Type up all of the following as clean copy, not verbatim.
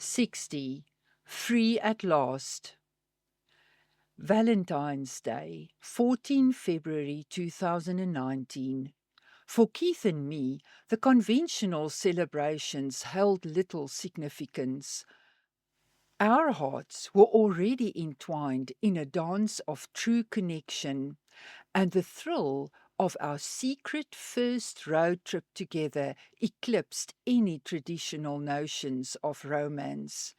60. Free at last. Valentine's Day, 14 February 2019. For Keith and me, the conventional celebrations held little significance. Our hearts were already entwined in a dance of true connection, and the thrill of our secret first road trip together eclipsed any traditional notions of romance.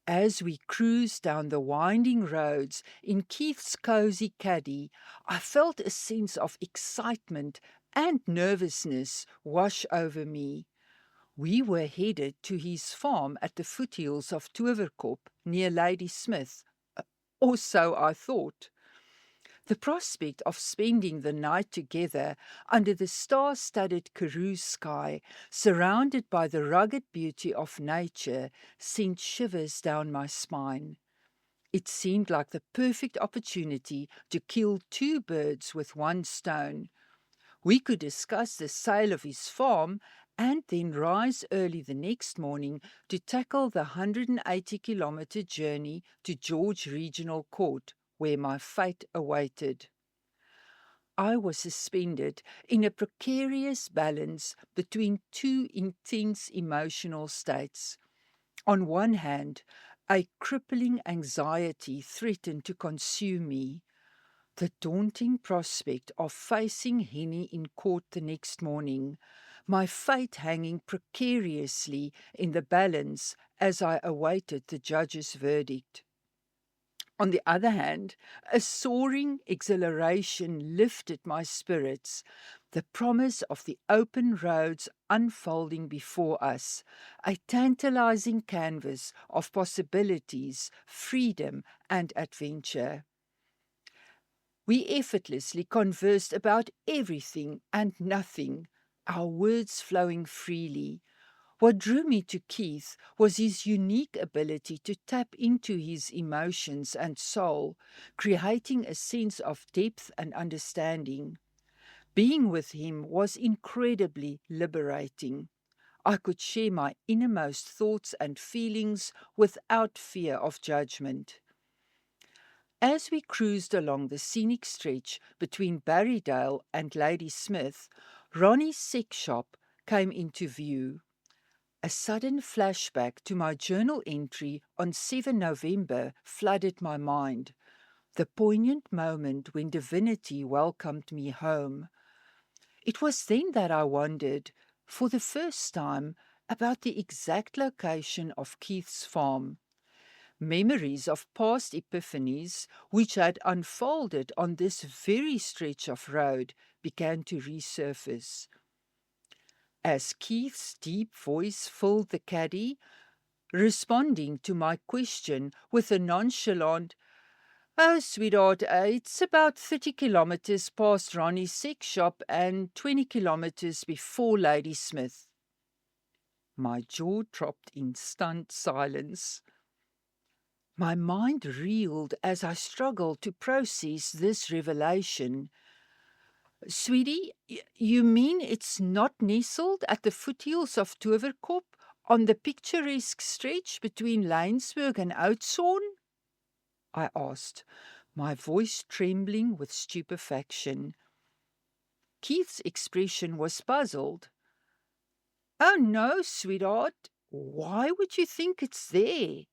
As we cruised down the winding roads in Keith's cozy caddy, I felt a sense of excitement and nervousness wash over me. We were headed to his farm at the foothills of Toverkop near Ladysmith, or so I thought. The prospect of spending the night together under the star-studded Karoo sky, surrounded by the rugged beauty of nature, sent shivers down my spine. It seemed like the perfect opportunity to kill two birds with one stone. We could discuss the sale of his farm and then rise early the next morning to tackle the 180-kilometer journey to George Regional Court, where my fate awaited. I was suspended in a precarious balance between two intense emotional states. On one hand, a crippling anxiety threatened to consume me. The daunting prospect of facing Henny in court the next morning, my fate hanging precariously in the balance as I awaited the judge's verdict. On the other hand, a soaring exhilaration lifted my spirits, the promise of the open roads unfolding before us, a tantalizing canvas of possibilities, freedom, and adventure. We effortlessly conversed about everything and nothing, our words flowing freely. What drew me to Keith was his unique ability to tap into his emotions and soul, creating a sense of depth and understanding. Being with him was incredibly liberating. I could share my innermost thoughts and feelings without fear of judgment. As we cruised along the scenic stretch between Barrydale and Ladysmith, Ronnie's sex shop came into view. A sudden flashback to my journal entry on 7 November flooded my mind. The poignant moment when divinity welcomed me home. It was then that I wondered, for the first time, about the exact location of Keith's farm. Memories of past epiphanies, which had unfolded on this very stretch of road, began to resurface. As Keith's deep voice filled the caddy, responding to my question with a nonchalant, "Oh, sweetheart, it's about 30 kilometers past Ronnie's sex shop and 20 kilometers before Ladysmith." My jaw dropped in stunned silence. My mind reeled as I struggled to process this revelation. "Sweetie, you mean it's not nestled at the foothills of Toverkop on the picturesque stretch between Laingsburg and Oudtshoorn?" I asked, my voice trembling with stupefaction. Keith's expression was puzzled. "Oh no, sweetheart. Why would you think it's there?"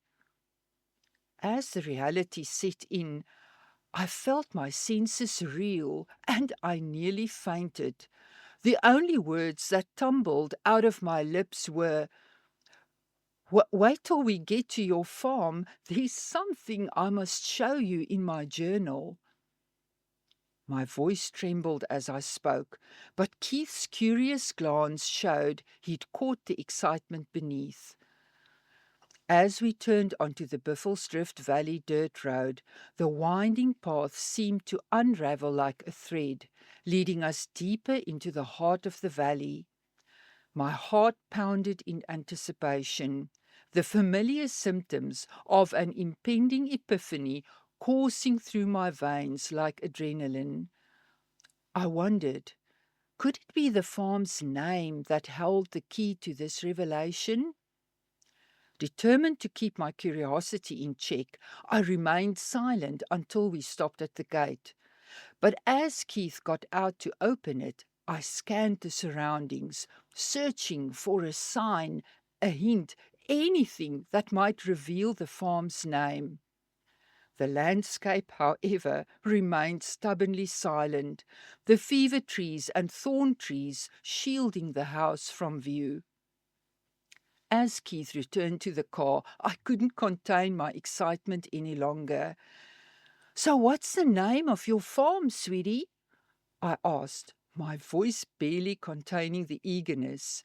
As the reality set in, I felt my senses reel, and I nearly fainted. The only words that tumbled out of my lips were, Wait till we get to your farm. There's something I must show you in my journal." My voice trembled as I spoke, but Keith's curious glance showed he'd caught the excitement beneath. As we turned onto the Bifflesdrift Valley dirt road, the winding path seemed to unravel like a thread, leading us deeper into the heart of the valley. My heart pounded in anticipation, the familiar symptoms of an impending epiphany coursing through my veins like adrenaline. I wondered, could it be the farm's name that held the key to this revelation? Determined to keep my curiosity in check, I remained silent until we stopped at the gate. But as Keith got out to open it, I scanned the surroundings, searching for a sign, a hint, anything that might reveal the farm's name. The landscape, however, remained stubbornly silent, the fever trees and thorn trees shielding the house from view. As Keith returned to the car, I couldn't contain my excitement any longer. "So what's the name of your farm, sweetie?" I asked, my voice barely containing the eagerness.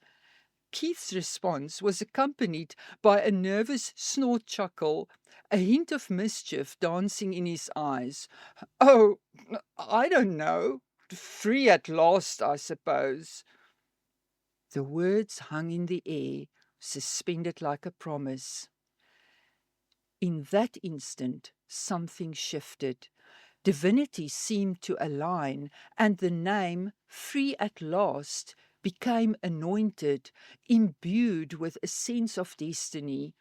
Keith's response was accompanied by a nervous snort chuckle, a hint of mischief dancing in his eyes. "Oh, I don't know. Free at last, I suppose." The words hung in the air, suspended like a promise. In that instant, something shifted. Divinity seemed to align, and the name, Free at Last, became anointed, imbued with a sense of destiny.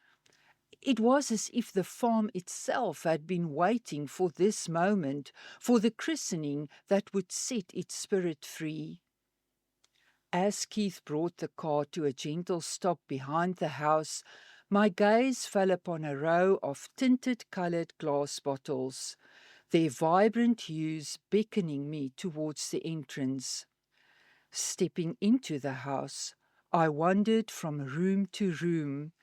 It was as if the farm itself had been waiting for this moment, for the christening that would set its spirit free. As Keith brought the car to a gentle stop behind the house, my gaze fell upon a row of tinted-coloured glass bottles, their vibrant hues beckoning me towards the entrance. Stepping into the house, I wandered from room to room,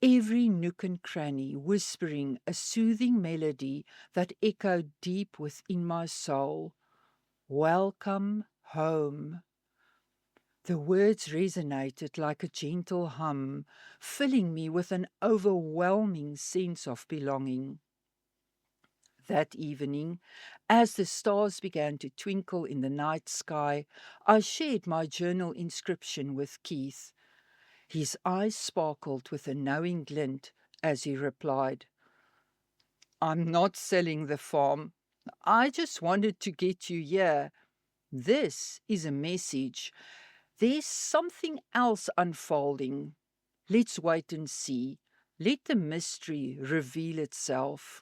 every nook and cranny whispering a soothing melody that echoed deep within my soul. Welcome home. The words resonated like a gentle hum, filling me with an overwhelming sense of belonging. That evening, as the stars began to twinkle in the night sky, I shared my journal inscription with Keith. His eyes sparkled with a knowing glint as he replied, "I'm not selling the farm. I just wanted to get you here. This is a message. There's something else unfolding. Let's wait and see. Let the mystery reveal itself."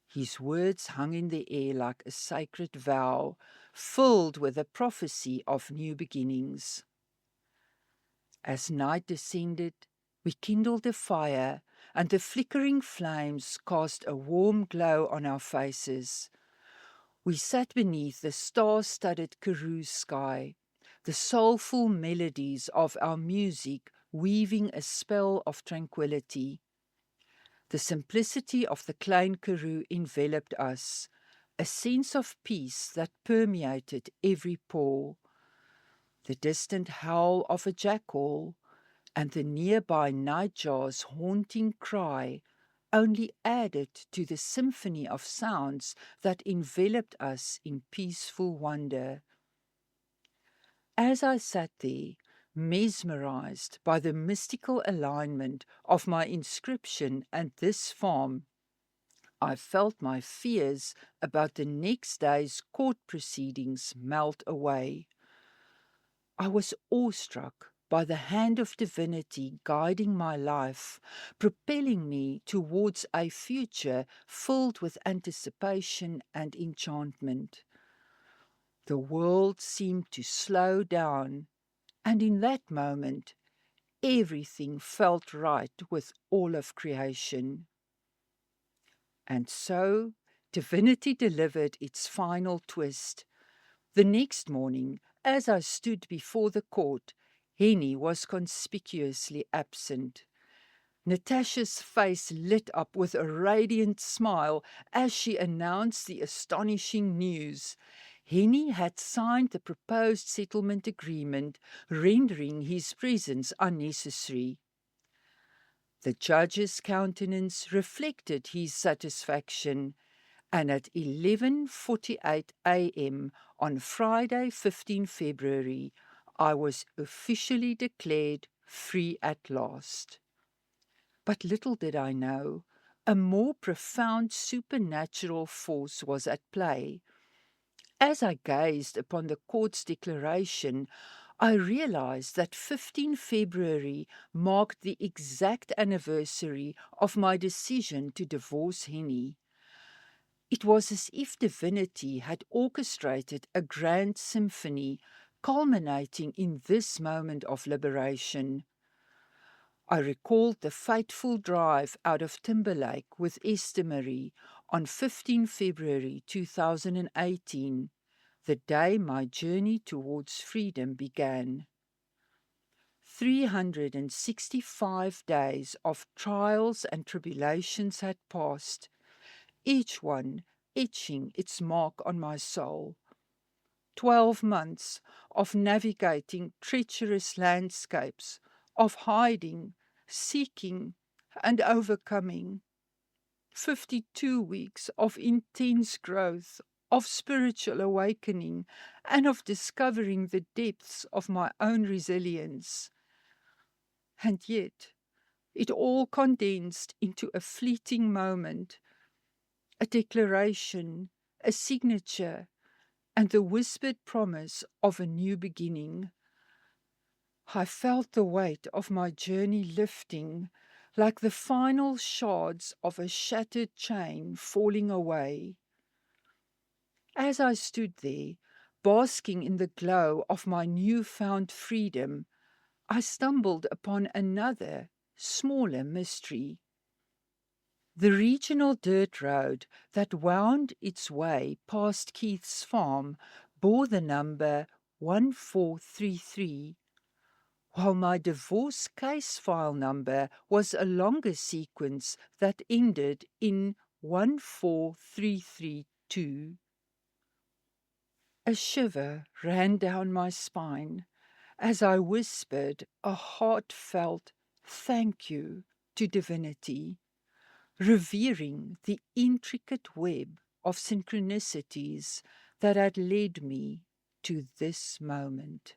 His words hung in the air like a sacred vow, filled with a prophecy of new beginnings. As night descended, we kindled a fire, and the flickering flames cast a warm glow on our faces. We sat beneath the star-studded Karoo sky, the soulful melodies of our music weaving a spell of tranquility. The simplicity of the Klein Karoo enveloped us, a sense of peace that permeated every pore. The distant howl of a jackal and the nearby nightjar's haunting cry only added to the symphony of sounds that enveloped us in peaceful wonder. As I sat there, mesmerized by the mystical alignment of my inscription and this farm, I felt my fears about the next day's court proceedings melt away. I was awestruck by the hand of divinity guiding my life, propelling me towards a future filled with anticipation and enchantment. The world seemed to slow down, and in that moment, everything felt right with all of creation. And so, divinity delivered its final twist. The next morning, as I stood before the court, Henny was conspicuously absent. Natasha's face lit up with a radiant smile as she announced the astonishing news. Henny had signed the proposed settlement agreement, rendering his presence unnecessary. The judge's countenance reflected his satisfaction, and at 11:48 a.m. on Friday, 15 February, I was officially declared free at last. But little did I know, a more profound supernatural force was at play. As I gazed upon the court's declaration, I realized that 15 February marked the exact anniversary of my decision to divorce Henny. It was as if divinity had orchestrated a grand symphony culminating in this moment of liberation. I recalled the fateful drive out of Timberlake with Esther Marie on 15 February 2018, the day my journey towards freedom began. 365 days of trials and tribulations had passed, each one etching its mark on my soul. 12 months of navigating treacherous landscapes, of hiding, seeking, and overcoming. 52 weeks of intense growth, of spiritual awakening, and of discovering the depths of my own resilience. And yet, it all condensed into a fleeting moment, a declaration, a signature, and the whispered promise of a new beginning. I felt the weight of my journey lifting, like the final shards of a shattered chain falling away. As I stood there, basking in the glow of my newfound freedom, I stumbled upon another, smaller mystery. The regional dirt road that wound its way past Keith's farm bore the number 1433, while my divorce case file number was a longer sequence that ended in 14332. A shiver ran down my spine as I whispered a heartfelt thank you to divinity, revering the intricate web of synchronicities that had led me to this moment.